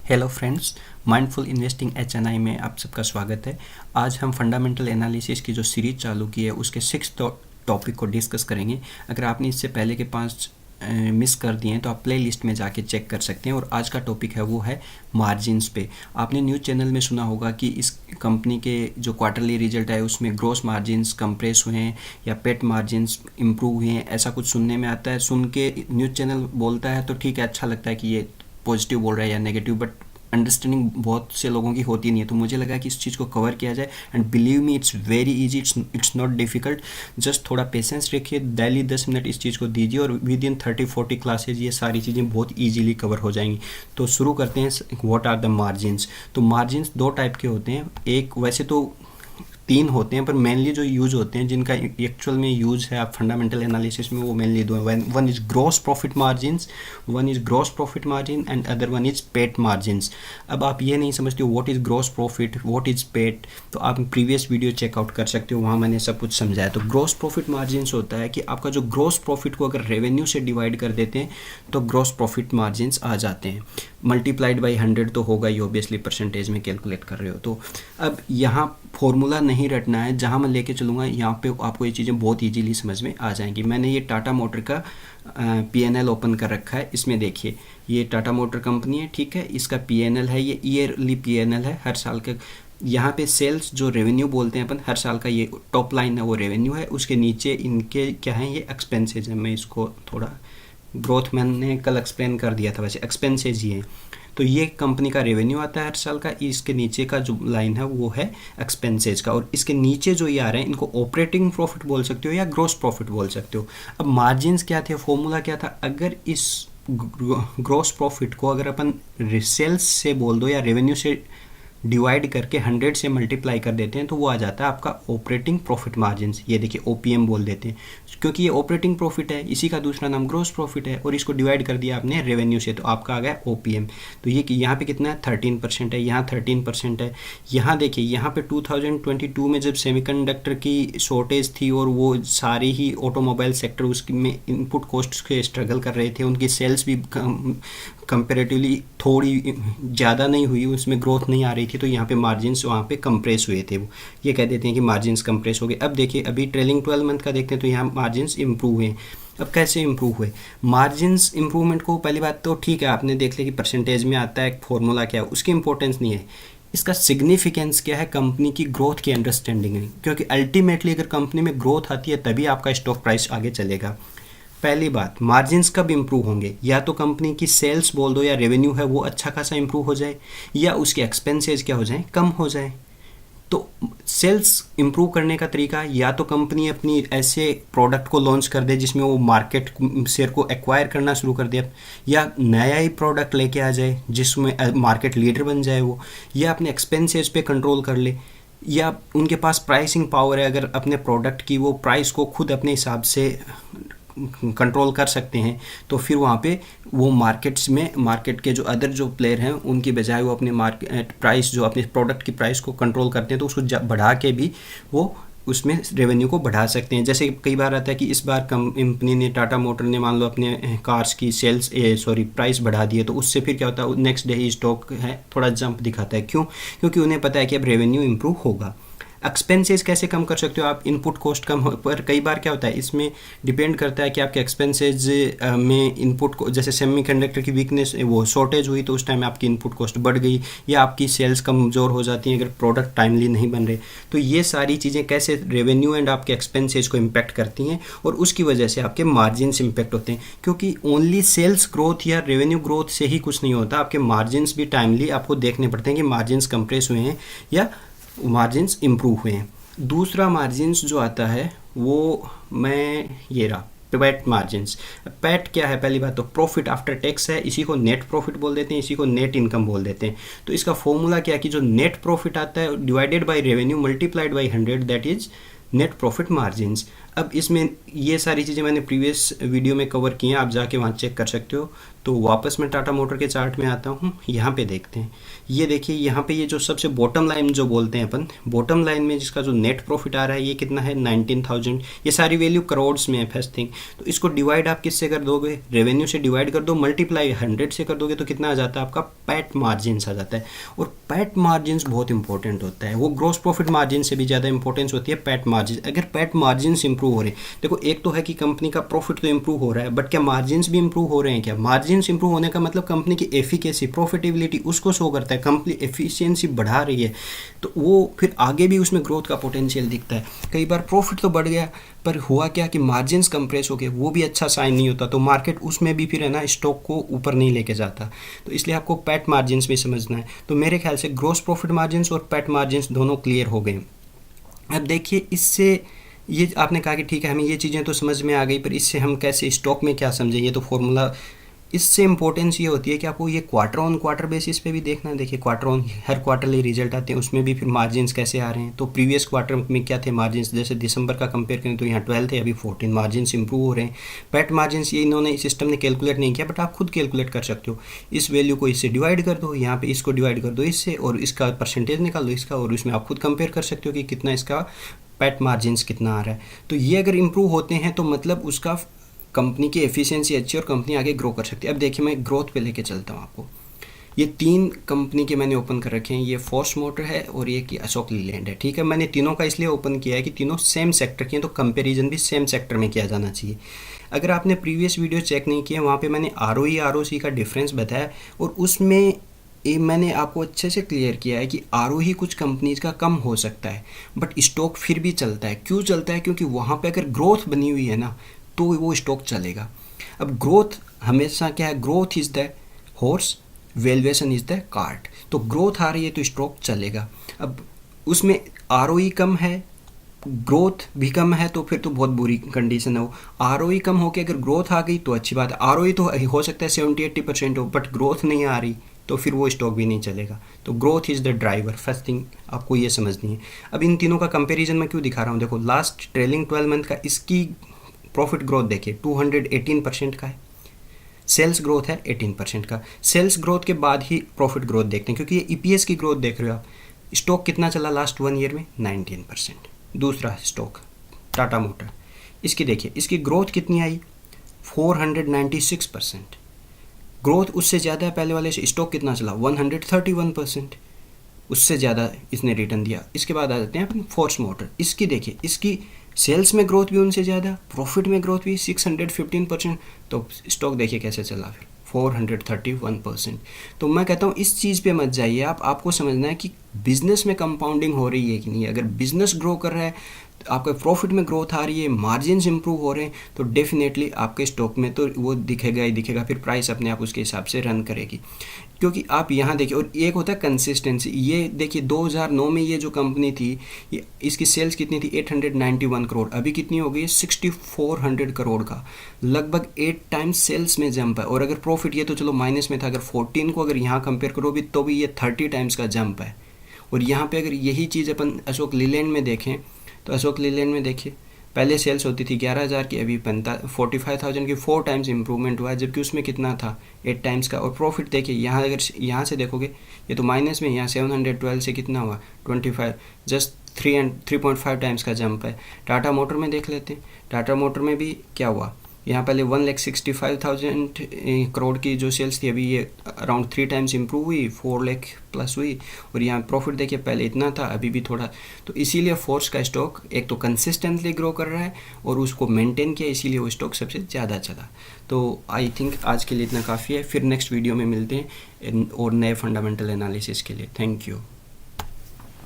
Hello friends, mindful investing HNI में आप सबका स्वागत है। आज हम फंडामेंटल एनालिसिस की जो सीरीज चालू की है उसके 6 टॉपिक को डिस्कस करेंगे। अगर आपने इससे पहले के 5 मिस कर दिए हैं तो आप प्ले लिस्ट में जाके चेक कर सकते हैं। और आज का टॉपिक है वो है मार्जिन्स पे। आपने न्यूज़ चैनल में सुना होगा कि इस कंपनी के जो क्वार्टरली रिजल्ट है उसमें ग्रॉस मार्जिन्स कंप्रेस हुए हैं या पेट मार्जिन्स इम्प्रूव हुए हैं, ऐसा कुछ सुनने में आता है। सुन के न्यूज़ चैनल बोलता है तो ठीक है, अच्छा लगता है कि ये पॉजिटिव बोल रहा है या नेगेटिव, बट अंडरस्टैंडिंग बहुत से लोगों की होती नहीं है। तो मुझे लगा कि इस चीज़ को कवर किया जाए and believe me it's very easy, it's not difficult. Just थोड़ा पेशेंस रखिए, डेली 10 मिनट इस चीज़ को दीजिए और विद इन 30-40 क्लासेज ये सारी चीज़ें बहुत ईजीली कवर हो जाएंगी। तो शुरू करते हैं, व्हाट आर द मार्जिन्स। तो मार्जिन्स 2 टाइप के होते हैं। एक वैसे तो 3 होते हैं, पर मेनली जो यूज होते हैं, जिनका एक्चुअल में यूज है आप फंडामेंटल एनालिसिस में, वो मेनली 2 हैं। One is gross profit margins, one is gross profit margin and other one is net margins. अब आप ये नहीं समझते हो what is gross profit, what is net, तो आप प्रीवियस वीडियो चेकआउट कर सकते हो, वहाँ मैंने सब कुछ समझाया। तो ग्रॉस प्रॉफिट मार्जिन्स होता है कि आपका जो ग्रॉस प्रॉफिट को अगर रेवेन्यू से डिवाइड कर देते हैं तो ग्रॉस प्रॉफिट मार्जिन्स आ जाते हैं। मल्टीप्लाइड बाई 100 तो होगा ही, ऑब्वियसली परसेंटेज में कैलकुलेट कर रहे हो। तो अब यहाँ फॉर्मूला नहीं रटना है, जहाँ मैं लेके चलूँगा यहाँ पे आपको ये चीज़ें बहुत इजीली समझ में आ जाएंगी। मैंने ये टाटा मोटर का P&L ओपन कर रखा है। इसमें देखिए, ये टाटा मोटर कंपनी है, ठीक है। इसका P&L है, ये ईयरली P&L है, हर साल का। यहाँ पे सेल्स जो रेवेन्यू बोलते हैं अपन, हर साल का ये टॉप लाइन है वो रेवेन्यू है। उसके नीचे इनके क्या है, ये एक्सपेंसेज है। मैं इसको थोड़ा ग्रोथ मैंने कल एक्सप्लेन कर दिया था, वैसे एक्सपेंसेज ही है। तो ये कंपनी का रेवेन्यू आता है हर साल का, इसके नीचे का जो लाइन है वो है एक्सपेंसेज का, और इसके नीचे जो ये आ रहे हैं इनको ऑपरेटिंग प्रॉफिट बोल सकते हो या ग्रॉस प्रॉफिट बोल सकते हो। अब मार्जिन्स क्या थे, फॉर्मूला क्या था, अगर इस ग्रॉस प्रॉफिट को अगर अपन सेल्स से बोल दो या रेवेन्यू से डिवाइड करके 100 से मल्टीप्लाई कर देते हैं तो वो आ जाता है आपका ऑपरेटिंग प्रॉफिट मार्जिन्स। ये देखिए OPM बोल देते हैं, क्योंकि ये ऑपरेटिंग प्रॉफिट है, इसी का दूसरा नाम ग्रॉस प्रॉफिट है, और इसको डिवाइड कर दिया आपने रेवेन्यू से तो आपका आ गया OPM। तो ये कि यहाँ पे कितना है, 13% है, यहाँ 13% है। यहाँ देखिए, यहाँ पे 2022 में जब सेमीकंडक्टर की शॉर्टेज थी और वो सारी ही ऑटोमोबाइल सेक्टर उसमें इनपुट कॉस्ट के स्ट्रगल कर रहे थे, उनकी सेल्स भी कंपेरेटिवली थोड़ी ज़्यादा नहीं हुई, उसमें ग्रोथ नहीं आ रही थी, तो यहाँ पे मार्जिन्स वहाँ पे कंप्रेस हुए थे। वो ये कह देते हैं कि मार्जिन्स कंप्रेस हो गए। अब देखिए, अभी ट्रेलिंग 12 मंथ का देखते हैं तो यहाँ मार्जिन्स इंप्रूव हुए। अब कैसे इंप्रूव हुए मार्जिन्स? इंप्रूवमेंट को पहली बात तो ठीक है, आपने देख लिया कि परसेंटेज में आता है, फॉर्मूला क्या है, उसकी इंपॉर्टेंस नहीं है। इसका सिग्निफिकेंस क्या है, कंपनी की ग्रोथ की अंडरस्टैंडिंग है, क्योंकि अल्टीमेटली अगर कंपनी में ग्रोथ आती है तभी आपका स्टॉक प्राइस आगे चलेगा। पहली बात, मार्जिन्स कब इंप्रूव होंगे, या तो कंपनी की सेल्स बोल दो या रेवेन्यू है वो अच्छा खासा इंप्रूव हो जाए, या उसके एक्सपेंसेस क्या हो जाए, कम हो जाए। तो सेल्स इंप्रूव करने का तरीका, या तो कंपनी अपनी ऐसे प्रोडक्ट को लॉन्च कर दे जिसमें वो मार्केट शेयर को एक्वायर करना शुरू कर दे, या नया ही प्रोडक्ट लेके आ जाए जिसमें मार्केट लीडर बन जाए वो, या अपने एक्सपेंसेस पे कंट्रोल कर ले, या उनके पास प्राइसिंग पावर है, अगर अपने प्रोडक्ट की वो प्राइस को खुद अपने हिसाब से कंट्रोल कर सकते हैं, तो फिर वहाँ पे वो मार्केट्स में मार्केट के जो अदर जो प्लेयर हैं उनकी बजाय वो अपने मार्केट प्राइस, जो अपने प्रोडक्ट की प्राइस को कंट्रोल करते हैं, तो उसको बढ़ा के भी वो उसमें रेवेन्यू को बढ़ा सकते हैं। जैसे कई बार आता है कि इस बार कंपनी ने, टाटा मोटर ने मान लो अपने कार्स की सेल्स प्राइस बढ़ा दी है, तो उससे फिर क्या होता है, नेक्स्ट डे ही स्टॉक है थोड़ा जंप दिखाता है। क्यों? क्योंकि उन्हें पता है कि अब रेवेन्यू इंप्रूव होगा। एक्सपेंसेस कैसे कम कर सकते हो आप, इनपुट कॉस्ट कम हो, पर कई बार क्या होता है, इसमें डिपेंड करता है कि आपके एक्सपेंसेस में इनपुट को, जैसे सेमीकंडक्टर की वीकनेस, वो शॉर्टेज हुई तो उस टाइम आपकी इनपुट कॉस्ट बढ़ गई, या आपकी सेल्स कमज़ोर हो जाती हैं अगर प्रोडक्ट टाइमली नहीं बन रहे। तो ये सारी चीज़ें कैसे रेवेन्यू एंड आपके एक्सपेंसेस को इम्पैक्ट करती हैं, और उसकी वजह से आपके मार्जिन्स इम्पैक्ट होते हैं। क्योंकि ओनली सेल्स ग्रोथ या रेवेन्यू ग्रोथ से ही कुछ नहीं होता, आपके मार्जिन्स भी टाइमली आपको देखने पड़ते हैं कि मार्जिन्स कंप्रेस हुए हैं या मार्जिन्स इम्प्रूव हुए हैं। दूसरा मार्जिन्स जो आता है वो मैं ये रहा, पैट मार्जिन्स। पैट क्या है, पहली बात तो प्रॉफिट आफ्टर टैक्स है, इसी को नेट प्रॉफिट बोल देते हैं, इसी को नेट इनकम बोल देते हैं। तो इसका फॉर्मूला क्या है कि जो नेट प्रॉफिट आता है divided by revenue multiplied by 100, that is net profit margins. अब इसमें ये सारी चीज़ें मैंने प्रीवियस वीडियो में कवर की हैं, आप जाके वहाँ चेक कर सकते हो। तो वापस मैं टाटा मोटर के चार्ट में आता हूँ, यहाँ पे देखते हैं। ये देखिए यहाँ पे ये जो सबसे बॉटम लाइन जो बोलते हैं अपन, बॉटम लाइन में जिसका जो नेट प्रॉफिट आ रहा है ये कितना है 19,000। ये सारी वैल्यू करोड्स में है फर्स्ट थिंग। तो इसको डिवाइड आप किससे कर दोगे, रेवेन्यू से डिवाइड कर दो, मल्टीप्लाई 100 से कर दोगे तो कितना आ जाता है आपका पैट मार्जिन आ जाता है। और पैट मार्जिन बहुत इंपॉर्टेंट होता है, वो ग्रॉस प्रॉफिट मार्जिन से भी ज़्यादा इंपॉर्टेंस होती है पैट मार्जिन। अगर पैट मार्जिन इंप्रूव हो रहे हैं, देखो एक तो है कि कंपनी का प्रॉफिट तो इंप्रूव हो रहा है, बट क्या मार्जिन भी इंप्रूव हो रहे हैं? क्या मार्जिन इंप्रूव होने का मतलब कंपनी की एफिकेसी, प्रॉफिटेबिलिटी उसको शो करता है, कंपनी एफिशिएंसी बढ़ा रही है, तो वो फिर आगे भी उसमें ग्रोथ का पोटेंशियल दिखता है। कई बार प्रॉफिट तो बढ़ गया पर हुआ क्या कि मार्जिन कंप्रेस हो गए, वो भी अच्छा साइन नहीं होता, तो मार्केट उसमें भी फिर है ना स्टॉक को ऊपर नहीं लेके जाता। तो इसलिए आपको पैट मार्जिन भी समझना है। तो मेरे ख्याल से ग्रॉस प्रॉफिट मार्जिन और पैट मार्जिन दोनों क्लियर हो गए। अब देखिए इससे ये आपने कहा कि ठीक है हमें ये चीज़ें तो समझ में आ गई, पर इससे हम कैसे स्टॉक में क्या समझें, ये तो फॉर्मूला। इससे इंपॉर्टेंस ये होती है कि आपको ये क्वार्टर ऑन क्वार्टर बेसिस पे भी देखना है। देखिए quarter on her quarterly result आते हैं, उसमें भी फिर मार्जिन्स कैसे आ रहे हैं। तो प्रीवियस क्वार्टर में क्या थे मार्जिन्स, जैसे दिसंबर का कंपेयर करें तो यहाँ 12 थे, अभी 14 मार्जिन्स इंप्रूव हो रहे हैं। पैट मार्जिन्स ये इन्होंने सिस्टम ने कैलकुलेट नहीं किया, बट आप खुद कैलकुलेट कर सकते हो। इस वैल्यू को इससे डिवाइड कर दो, यहाँ पे इसको डिवाइड कर दो इससे, और इसका परसेंटेज निकाल दो इसका, और इसमें आप खुद कंपेयर कर सकते हो कि कितना इसका पैट मार्जिन्स कितना आ रहा है। तो ये अगर इंप्रूव होते हैं तो मतलब उसका कंपनी की एफिशिएंसी अच्छी और कंपनी आगे ग्रो कर सकती है। अब देखिए मैं ग्रोथ पे लेके चलता हूँ आपको। ये 3 कंपनी के मैंने ओपन कर रखे हैं, ये फोर्स मोटर है और ये कि अशोक लीलैंड है। ठीक है, मैंने तीनों का इसलिए ओपन किया है कि तीनों सेम सेक्टर की हैं, तो कंपैरिजन भी सेम सेक्टर में किया जाना चाहिए। अगर आपने प्रीवियस वीडियो चेक नहीं किया, वहाँ पे मैंने ROE ROC का डिफरेंस बताया, और उसमें ये मैंने आपको अच्छे से क्लियर किया है कि ROE कुछ कंपनीज का कम हो सकता है, बट स्टॉक फिर भी चलता है। क्यों चलता है? क्योंकि वहाँ पे अगर ग्रोथ बनी हुई है ना तो वो स्टॉक चलेगा। अब ग्रोथ हमेशा क्या है, growth is the horse, valuation is the cart. तो ग्रोथ आ रही है तो स्टॉक चलेगा। अब उसमें ROE कम है, ग्रोथ भी कम है, तो फिर तो बहुत बुरी कंडीशन है वो। ROE कम होकर अगर ग्रोथ आ गई तो अच्छी बात है। ROE तो हो सकता है 70-80% हो, बट ग्रोथ नहीं आ रही तो फिर वो स्टॉक भी नहीं चलेगा। तो growth is the driver, first thing आपको ये समझनी है। अब इन तीनों का कंपैरिजन मैं क्यों दिखा रहा हूँ, देखो लास्ट ट्रेलिंग 12 मंथ का इसकी प्रॉफिट ग्रोथ देखिए 218% का है, सेल्स ग्रोथ है 18% का। सेल्स ग्रोथ के बाद ही प्रॉफिट ग्रोथ देखते हैं, क्योंकि ये EPS की ग्रोथ देख रहे हो आप। स्टॉक कितना चला लास्ट 1 ईयर में, 19%। दूसरा स्टॉक टाटा मोटर, इसकी देखिए इसकी ग्रोथ कितनी आई, 496%। ग्रोथ उससे ज़्यादा है पहले वाले से। स्टॉक कितना चला, 131%, उससे ज़्यादा इसने रिटर्न दिया। इसके बाद आ जाते हैं अपन फोर्स मोटर, इसकी देखिए इसकी सेल्स में ग्रोथ भी उनसे ज़्यादा, प्रॉफिट में ग्रोथ भी 615%, तो स्टॉक देखिए कैसे चला फिर 431%। तो मैं कहता हूँ इस चीज़ पे मत जाइए आप, आपको समझना है कि बिजनेस में कंपाउंडिंग हो रही है कि नहीं। अगर बिजनेस ग्रो कर रहा है, आपके प्रॉफिट में ग्रोथ आ रही है, मार्जिन इंप्रूव हो रहे हैं, तो डेफिनेटली आपके स्टॉक में तो वो दिखेगा ही दिखेगा, फिर प्राइस अपने आप उसके हिसाब से रन करेगी। क्योंकि आप यहाँ देखिए, और एक होता है कंसिस्टेंसी। ये देखिए 2009 में ये जो कंपनी थी, ये इसकी सेल्स कितनी थी, 891 करोड़, अभी कितनी हो गई है 6400 करोड़ का, लगभग 8 टाइम्स सेल्स में जंप है। और अगर प्रॉफिट, ये तो चलो माइनस में था, अगर 14 को अगर यहाँ कंपेयर करो भी तो भी ये 30 टाइम्स का जंप है। और यहाँ पे अगर यही चीज़ अपन अशोक लीलैंड में देखें तो अशोक लीलैंड में देखिए पहले सेल्स होती थी 11,000 की, अभी 45,000 की, 4 टाइम्स इंप्रूवमेंट हुआ है, जबकि उसमें कितना था 8 टाइम्स का। और प्रॉफिट देखिए यहाँ, अगर यहाँ से देखोगे ये तो माइनस में, यहाँ 712 से कितना हुआ 25, जस्ट 3.5 टाइम्स का जंप है। टाटा मोटर में देख लेते हैं, टाटा मोटर में भी क्या हुआ, यहाँ पहले 1,65,000 करोड़ की जो सेल्स थी, अभी ये अराउंड 3 टाइम्स इंप्रूव हुई, 4 लाख प्लस हुई। और यहाँ प्रॉफिट देखिए पहले इतना था, अभी भी थोड़ा। तो इसीलिए फोर्स का स्टॉक एक तो कंसिस्टेंटली ग्रो कर रहा है और उसको मेंटेन किया, इसीलिए वो स्टॉक सबसे ज़्यादा चला। तो आई थिंक आज के लिए इतना काफ़ी है, फिर नेक्स्ट वीडियो में मिलते हैं और नए फंडामेंटल एनालिसिस के लिए। Thank you.